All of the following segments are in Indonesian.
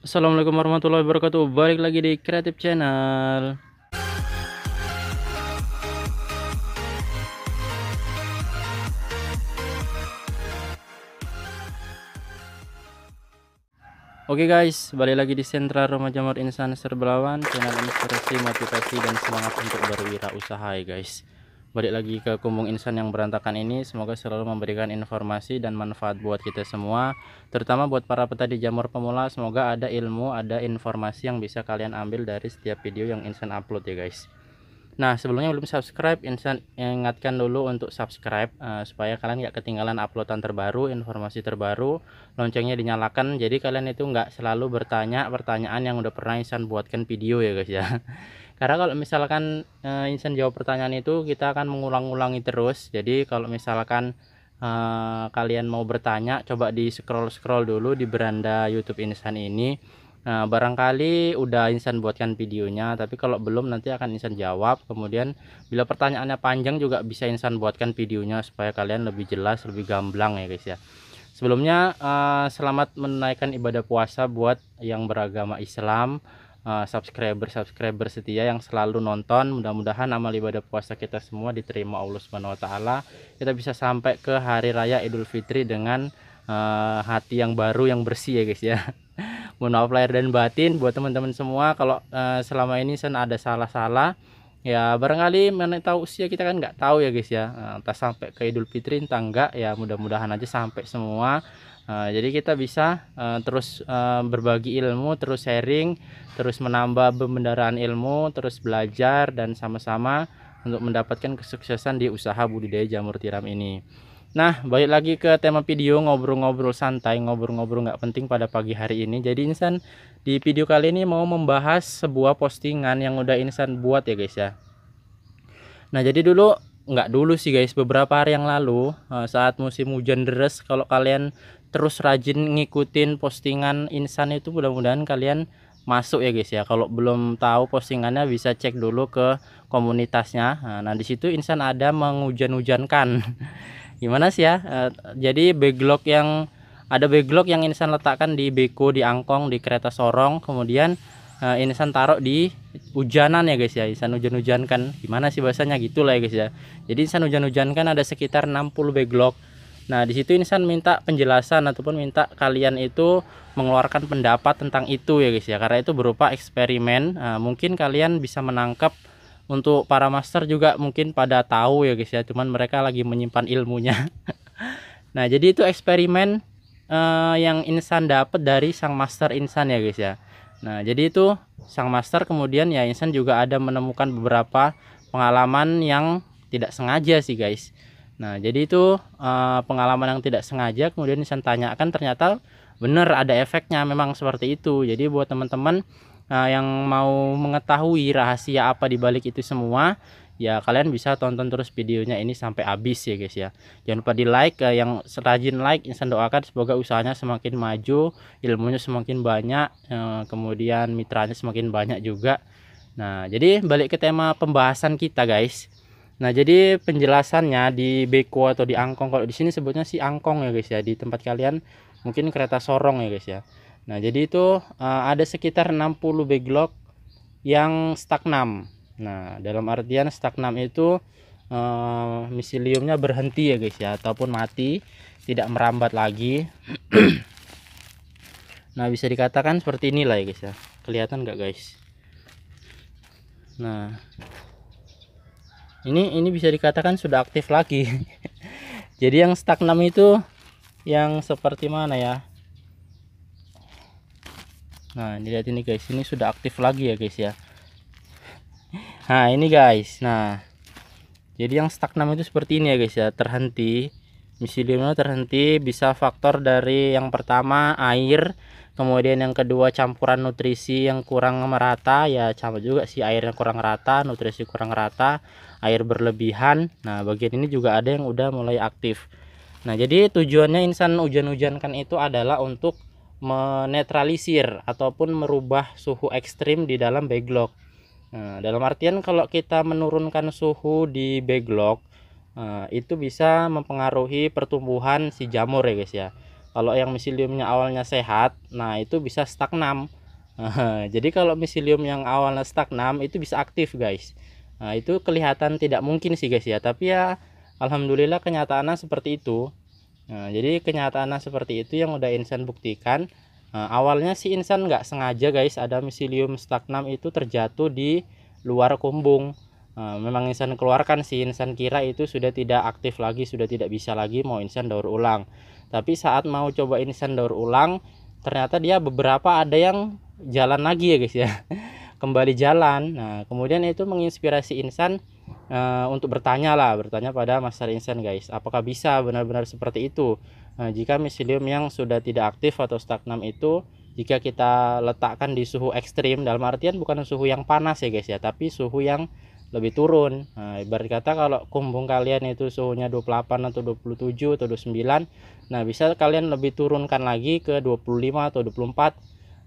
Assalamualaikum warahmatullahi wabarakatuh. Balik lagi di Kreatif Channel. Oke guys, balik lagi di Sentra Remaja Jamur Insan Serbelawan, channel inspirasi, motivasi, dan semangat untuk berwirausaha ya guys. Balik lagi ke Kumbung Insan yang berantakan ini, semoga selalu memberikan informasi dan manfaat buat kita semua, terutama buat para petani jamur pemula. Semoga ada ilmu, ada informasi yang bisa kalian ambil dari setiap video yang Insan upload ya guys. Nah, sebelumnya belum subscribe, Insan ingatkan dulu untuk subscribe supaya kalian nggak ketinggalan uploadan terbaru, informasi terbaru, loncengnya dinyalakan. Jadi kalian itu nggak selalu bertanya pertanyaan yang udah pernah Insan buatkan video ya guys ya. Karena kalau misalkan Insan jawab pertanyaan itu, kita akan mengulang-ulangi terus. Jadi kalau misalkan kalian mau bertanya, coba di scroll dulu di beranda YouTube Insan ini. Nah, barangkali udah Insan buatkan videonya, tapi kalau belum nanti akan Insan jawab. Kemudian bila pertanyaannya panjang juga bisa Insan buatkan videonya supaya kalian lebih jelas, lebih gamblang ya guys ya. Sebelumnya selamat menunaikan ibadah puasa buat yang beragama Islam, subscriber setia yang selalu nonton. Mudah-mudahan amal ibadah puasa kita semua diterima Allah Subhanahu wa taala. Kita bisa sampai ke hari raya Idul Fitri dengan hati yang baru, yang bersih ya guys ya. Mohon maaf lahir dan batin buat teman-teman semua kalau selama ini ada salah-salah ya. Barangkali mana tahu usia kita kan nggak tahu ya guys ya, entah sampai ke Idul Fitri entah enggak ya, mudah-mudahan aja sampai semua. Jadi kita bisa terus berbagi ilmu, terus sharing, terus menambah pembenaran ilmu, terus belajar dan sama-sama untuk mendapatkan kesuksesan di usaha budidaya jamur tiram ini. Nah, balik lagi ke tema video, ngobrol-ngobrol santai, ngobrol-ngobrol nggak penting pada pagi hari ini. Jadi Insan di video kali ini mau membahas sebuah postingan yang udah Insan buat ya guys ya. Nah, jadi nggak dulu sih guys, beberapa hari yang lalu saat musim hujan deras, kalau kalian terus rajin ngikutin postingan Insan itu, mudah-mudahan kalian masuk ya guys ya. Kalau belum tahu postingannya bisa cek dulu ke komunitasnya. Nah, di situ Insan ada menghujan-hujankan. Gimana sih ya, jadi backlog yang Insan letakkan di beko, di angkong, di kereta sorong, kemudian Insan taruh di hujanan ya guys ya. Insan hujan-hujankan, gimana sih bahasanya, gitulah ya guys ya. Jadi Insan hujan-hujankan ada sekitar 60 backlog. Nah, di situ Insan minta penjelasan ataupun minta kalian itu mengeluarkan pendapat tentang itu ya guys ya, karena itu berupa eksperimen. Mungkin kalian bisa menangkap. Untuk para master juga mungkin pada tahu ya guys ya, cuman mereka lagi menyimpan ilmunya. Nah, jadi itu eksperimen yang Insan dapat dari sang master Insan ya guys ya. Nah, jadi itu sang master, kemudian ya Insan juga ada menemukan beberapa pengalaman yang tidak sengaja sih guys. Nah, jadi itu pengalaman yang tidak sengaja, kemudian Insan tanyakan, ternyata benar ada efeknya, memang seperti itu. Jadi buat teman-teman yang mau mengetahui rahasia apa di balik itu semua, ya kalian bisa tonton terus videonya ini sampai habis ya guys ya. Jangan lupa di like, yang rajin like Insan doakan semoga usahanya semakin maju, ilmunya semakin banyak, kemudian mitranya semakin banyak juga. Nah, jadi balik ke tema pembahasan kita guys. Nah, jadi penjelasannya di beko atau di angkong, kalau di sini sebutnya si angkong ya guys ya, di tempat kalian mungkin kereta sorong ya guys ya. Nah, jadi itu ada sekitar 60 backlog yang stagnan. Nah, dalam artian stagnan itu miseliumnya berhenti ya guys ya, ataupun mati, tidak merambat lagi. Nah, bisa dikatakan seperti inilah ya guys ya. Kelihatan nggak guys? Nah, ini bisa dikatakan sudah aktif lagi. Jadi yang stagnan itu yang seperti mana ya? Nah, dilihat ini guys, ini sudah aktif lagi ya guys ya. Nah, ini guys. Nah, jadi yang stagnan itu seperti ini ya guys ya, terhenti. Miseliumnya terhenti, bisa faktor dari yang pertama air, kemudian yang kedua campuran nutrisi yang kurang merata, ya sama juga sih, airnya kurang rata, nutrisi kurang rata, air berlebihan. Nah, bagian ini juga ada yang udah mulai aktif. Nah, jadi tujuannya Insan hujan-hujankan itu adalah untuk menetralisir ataupun merubah suhu ekstrim di dalam backlog. Nah, dalam artian kalau kita menurunkan suhu di backlog, itu bisa mempengaruhi pertumbuhan si jamur ya guys ya. Kalau yang miseliumnya awalnya sehat, nah itu bisa stagnan. Jadi kalau miselium yang awalnya stagnan itu bisa aktif guys. Nah itu kelihatan tidak mungkin sih guys ya, tapi ya alhamdulillah kenyataannya seperti itu. Nah jadi kenyataannya seperti itu yang udah Insan buktikan. Awalnya si Insan nggak sengaja guys, ada miselium stagnan itu terjatuh di luar kumbung. Memang Insan keluarkan sih, Insan kira itu sudah tidak aktif lagi, sudah tidak bisa lagi, mau Insan daur ulang. Tapi saat mau coba Insan daur ulang, ternyata dia beberapa ada yang jalan lagi ya guys ya. Kembali jalan. Nah kemudian itu menginspirasi Insan untuk bertanya pada Master Insan guys, apakah bisa benar-benar seperti itu. Jika miselium yang sudah tidak aktif atau stagnan itu, jika kita letakkan di suhu ekstrim, dalam artian bukan suhu yang panas ya guys ya, tapi suhu yang lebih turun. Nah, ibarat kata kalau kumbung kalian itu suhunya 28 atau 27 atau 29, nah bisa kalian lebih turunkan lagi ke 25 atau 24.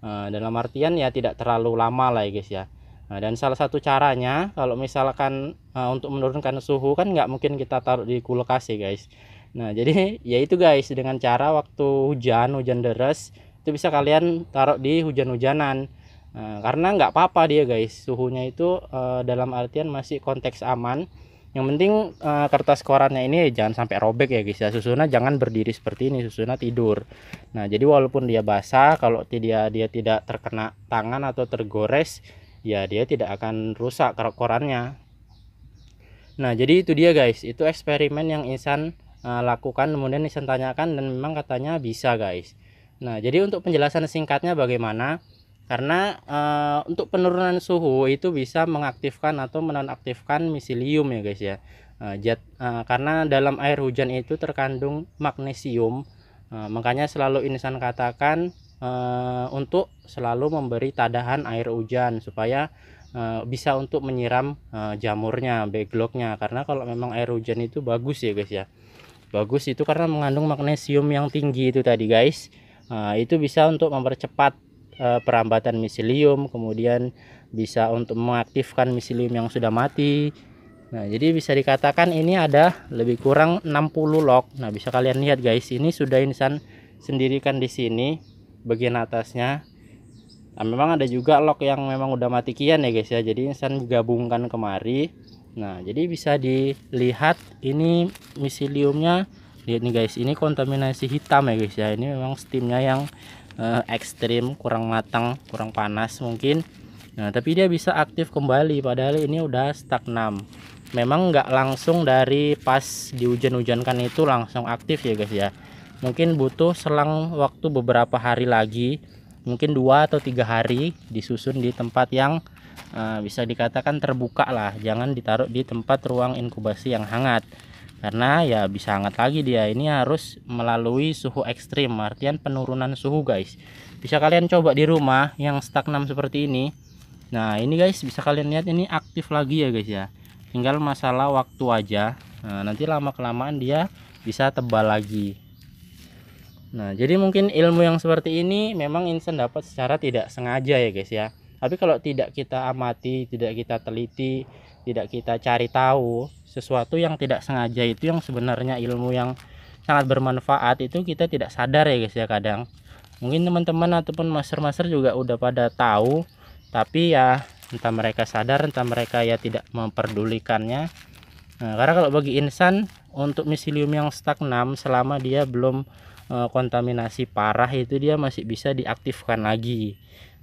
Dalam artian ya tidak terlalu lama lah ya guys ya. Dan salah satu caranya kalau misalkan untuk menurunkan suhu kan nggak mungkin kita taruh di kulkas ya guys. Nah jadi ya itu guys, dengan cara waktu hujan deras itu bisa kalian taruh di hujan-hujanan. Karena nggak apa-apa dia guys, suhunya itu dalam artian masih konteks aman. Yang penting kertas korannya ini jangan sampai robek ya guys ya. Susunnya jangan berdiri seperti ini, susunnya tidur. Nah jadi walaupun dia basah, kalau dia tidak terkena tangan atau tergores, ya dia tidak akan rusak korannya. Nah jadi itu dia guys, itu eksperimen yang Insan lakukan, kemudian Insan tanyakan dan memang katanya bisa guys. Nah jadi untuk penjelasan singkatnya bagaimana, karena untuk penurunan suhu itu bisa mengaktifkan atau menonaktifkan miselium ya guys ya. Karena dalam air hujan itu terkandung magnesium, makanya selalu Insan katakan untuk selalu memberi tadahan air hujan supaya bisa untuk menyiram jamurnya, backlognya. Karena kalau memang air hujan itu bagus ya guys ya, bagus itu karena mengandung magnesium yang tinggi itu tadi guys. Itu bisa untuk mempercepat perambatan miselium, kemudian bisa untuk mengaktifkan miselium yang sudah mati. Nah jadi bisa dikatakan ini ada lebih kurang 60 log. Nah bisa kalian lihat guys, ini sudah Insan sendirikan di sini bagian atasnya. Nah, memang ada juga log yang memang udah mati kian ya guys ya, jadi Insan gabungkan kemari. Nah jadi bisa dilihat ini miseliumnya. Lihat nih guys, ini kontaminasi hitam ya guys ya. Ini memang steamnya yang ekstrim, kurang matang, kurang panas mungkin. Nah tapi dia bisa aktif kembali, padahal ini udah stagnan. Memang nggak langsung dari pas dihujan-hujankan itu langsung aktif ya guys ya, mungkin butuh selang waktu beberapa hari lagi, mungkin 2 atau 3 hari disusun di tempat yang bisa dikatakan terbuka lah, jangan ditaruh di tempat ruang inkubasi yang hangat, karena ya bisa hangat lagi dia. Ini harus melalui suhu ekstrim, artian penurunan suhu guys. Bisa kalian coba di rumah yang stagnan seperti ini. Nah ini guys bisa kalian lihat ini aktif lagi ya guys ya, tinggal masalah waktu aja. Nanti lama kelamaan dia bisa tebal lagi. Nah jadi mungkin ilmu yang seperti ini memang Insan dapat secara tidak sengaja ya guys ya. Tapi kalau tidak kita amati, tidak kita teliti, tidak kita cari tahu, sesuatu yang tidak sengaja itu yang sebenarnya ilmu yang sangat bermanfaat itu kita tidak sadar ya guys ya. Kadang mungkin teman-teman ataupun master-master juga udah pada tahu, tapi ya entah mereka sadar, entah mereka ya tidak memperdulikannya. Nah karena kalau bagi Insan untuk miselium yang stagnan selama dia belum kontaminasi parah itu dia masih bisa diaktifkan lagi.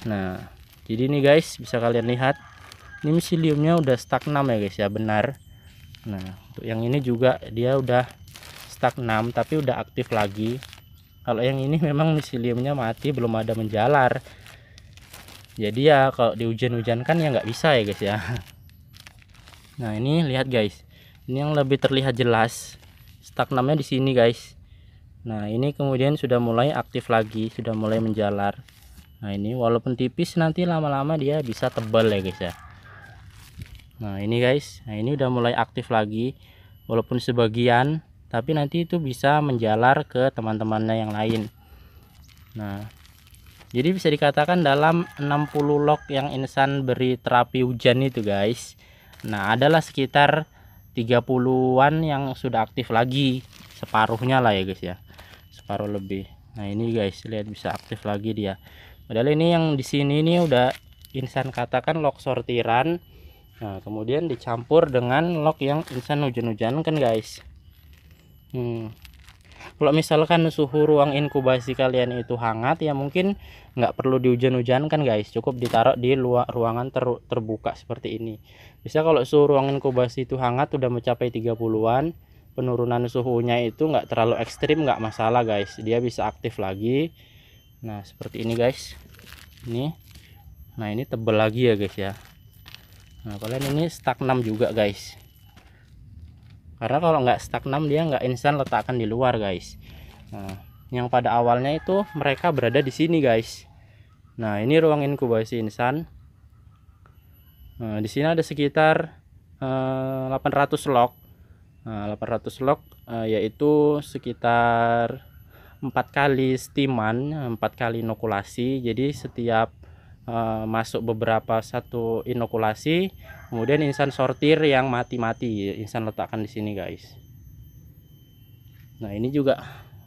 Nah jadi ini guys bisa kalian lihat ini miseliumnya udah stagnan ya guys ya, benar. Nah untuk yang ini juga dia udah stagnan tapi udah aktif lagi. Kalau yang ini memang miseliumnya mati, belum ada menjalar, jadi ya kalau dihujan-hujankan ya nggak bisa ya guys ya. Nah ini lihat guys, ini yang lebih terlihat jelas stagnannya di sini guys. Nah ini kemudian sudah mulai aktif lagi, sudah mulai menjalar. Nah ini walaupun tipis nanti lama-lama dia bisa tebal ya guys ya. Nah ini guys, nah ini udah mulai aktif lagi walaupun sebagian, tapi nanti itu bisa menjalar ke teman-temannya yang lain. Nah jadi bisa dikatakan dalam 60 log yang Insan beri terapi hujan itu guys, nah adalah sekitar 30-an yang sudah aktif lagi, separuhnya lah ya guys ya, separuh lebih. Nah ini guys, lihat bisa aktif lagi dia. Padahal ini yang di sini ini udah Insan katakan lock sortiran. Nah kemudian dicampur dengan lock yang Insan hujan-hujan kan guys. Kalau misalkan suhu ruang inkubasi kalian itu hangat, ya mungkin nggak perlu dihujan-hujankan guys, cukup ditaruh di luar ruangan terbuka seperti ini. Bisa kalau suhu ruang inkubasi itu hangat udah mencapai 30-an, penurunan suhunya itu nggak terlalu ekstrim, nggak masalah guys, dia bisa aktif lagi. Nah seperti ini guys, ini. Nah ini tebel lagi ya guys ya. Nah kalian ini stagnan juga guys, karena kalau nggak stagnan dia nggak Insan letakkan di luar guys. Nah yang pada awalnya itu mereka berada di sini guys. Nah ini ruang inkubasi Insan. Nah, di sini ada sekitar 800 log. Nah, 800 log yaitu sekitar 4 kali steaman, 4 kali inokulasi. Jadi setiap masuk beberapa satu inokulasi, kemudian Insan sortir yang mati-mati, Insan letakkan di sini guys. Nah ini juga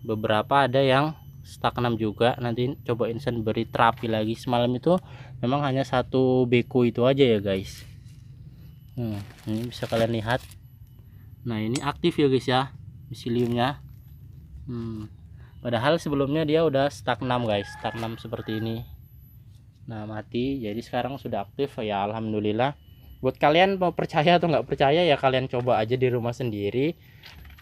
beberapa ada yang stagnan juga, nanti coba Insan beri terapi lagi. Semalam itu memang hanya satu beku itu aja ya guys. Ini bisa kalian lihat. Nah ini aktif ya guys ya, miseliumnya. Padahal sebelumnya dia udah stagnan guys, stagnan seperti ini. Nah mati, jadi sekarang sudah aktif ya, alhamdulillah. Buat kalian mau percaya atau nggak percaya ya kalian coba aja di rumah sendiri.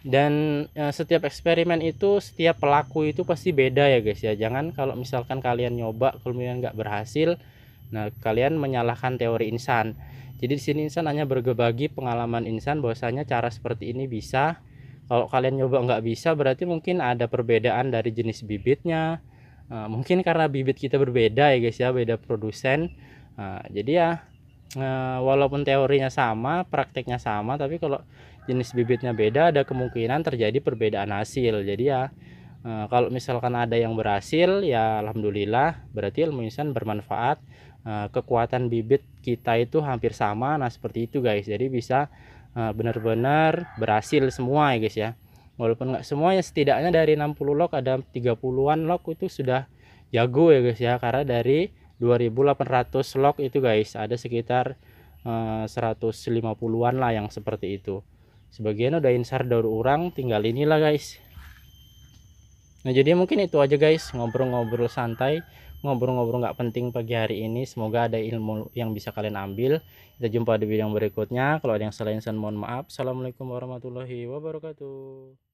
Dan setiap eksperimen itu setiap pelaku itu pasti beda ya guys ya. Jangan kalau misalkan kalian nyoba kemudian nggak berhasil, nah kalian menyalahkan teori Insan. Jadi di sini Insan hanya berbagi pengalaman Insan bahwasanya cara seperti ini bisa. Kalau kalian nyoba nggak bisa, berarti mungkin ada perbedaan dari jenis bibitnya. Mungkin karena bibit kita berbeda ya guys ya, beda produsen. Jadi ya walaupun teorinya sama, prakteknya sama, tapi kalau jenis bibitnya beda, ada kemungkinan terjadi perbedaan hasil. Jadi ya kalau misalkan ada yang berhasil ya alhamdulillah, berarti ilmu Insan bermanfaat. Kekuatan bibit kita itu hampir sama. Nah seperti itu guys, jadi bisa benar-benar berhasil semua ya guys ya. Walaupun nggak semua ya, setidaknya dari 60 log ada 30-an log itu sudah jago ya guys ya. Karena dari 2800 log itu guys ada sekitar 150-an lah yang seperti itu. Sebagian udah insar daur urang, tinggal inilah guys. Nah jadi mungkin itu aja guys, ngobrol-ngobrol santai, ngobrol-ngobrol nggak penting pagi hari ini. Semoga ada ilmu yang bisa kalian ambil. Kita jumpa di video yang berikutnya. Kalau ada yang salah Insan mohon maaf. Assalamualaikum warahmatullahi wabarakatuh.